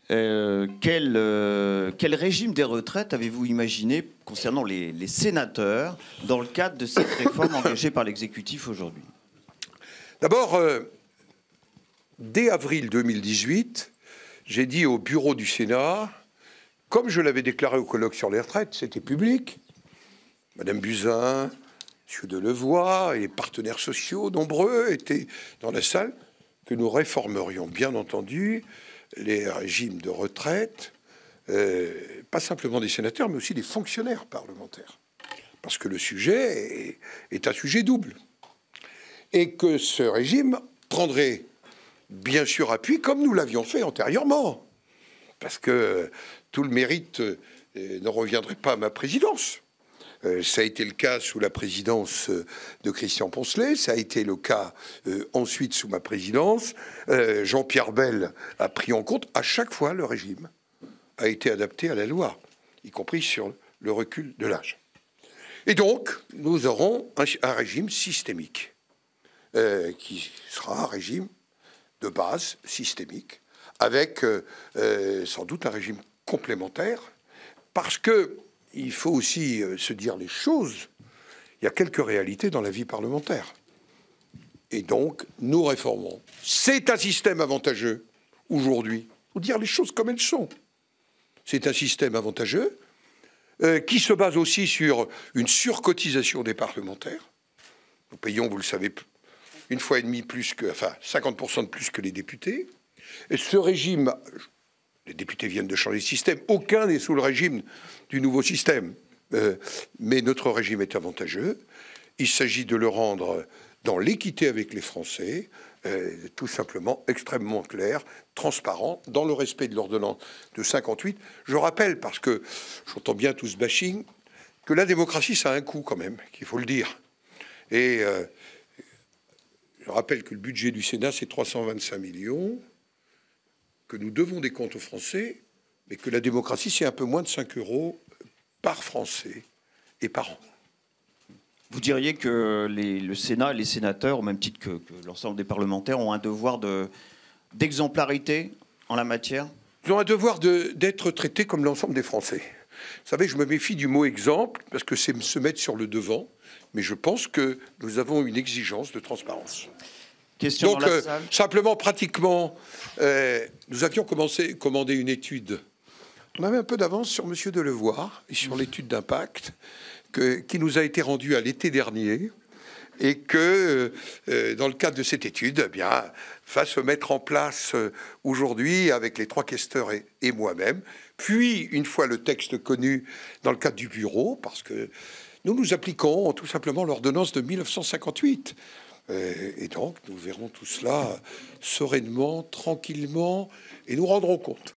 Quel régime des retraites avez-vous imaginé concernant les sénateurs dans le cadre de cette réforme engagée par l'exécutif aujourd'hui? D'abord, dès avril 2018, j'ai dit au bureau du Sénat, comme je l'avais déclaré au colloque sur les retraites, c'était public, Madame Buzyn, M. Delevoye et les partenaires sociaux nombreux étaient dans la salle, que nous réformerions bien entendu les régimes de retraite, pas simplement des sénateurs, mais aussi des fonctionnaires parlementaires. Parce que le sujet est un sujet double. Et que ce régime prendrait bien sûr appui, comme nous l'avions fait antérieurement. Parce que tout le mérite ne reviendrait pas à ma présidence. Ça a été le cas sous la présidence de Christian Poncelet, ça a été le cas ensuite sous ma présidence. Jean-Pierre Bel a pris en compte, à chaque fois, le régime a été adapté à la loi, y compris sur le recul de l'âge. Et donc, nous aurons un régime systémique, qui sera un régime de base systémique, avec sans doute un régime complémentaire, parce que il faut aussi se dire les choses. Il y a quelques réalités dans la vie parlementaire. Et donc, nous réformons. C'est un système avantageux, aujourd'hui. Il faut dire les choses comme elles sont. C'est un système avantageux qui se base aussi sur une surcotisation des parlementaires. Nous payons, vous le savez, une fois et demie plus que, enfin, 50% de plus que les députés. Et ce régime... Les députés viennent de changer de système. Aucun n'est sous le régime du nouveau système. Mais notre régime est avantageux. Il s'agit de le rendre dans l'équité avec les Français, tout simplement extrêmement clair, transparent, dans le respect de l'ordonnance de 58. Je rappelle, parce que j'entends bien tout ce bashing, que la démocratie, ça a un coût quand même, qu'il faut le dire. Et je rappelle que le budget du Sénat, c'est 325 millions, que nous devons des comptes aux Français, mais que la démocratie, c'est un peu moins de 5 € par Français et par an. Vous diriez que le Sénat et les sénateurs, au même titre que l'ensemble des parlementaires, ont un devoir d'exemplarité en la matière? Ils ont un devoir d'être traités comme l'ensemble des Français. Vous savez, je me méfie du mot exemple, parce que c'est se mettre sur le devant, mais je pense que nous avons une exigence de transparence. Question donc, dans la salle. Simplement, pratiquement, nous avions commandé une étude. On avait un peu d'avance sur M. Delevoye et sur l'étude d'impact qui nous a été rendue à l'été dernier et que, dans le cadre de cette étude, eh bien, va se mettre en place aujourd'hui avec les 3 questeurs et moi-même. Puis, une fois le texte connu dans le cadre du bureau, parce que nous appliquons tout simplement l'ordonnance de 1958. Et donc, nous verrons tout cela sereinement, tranquillement, et nous rendrons compte.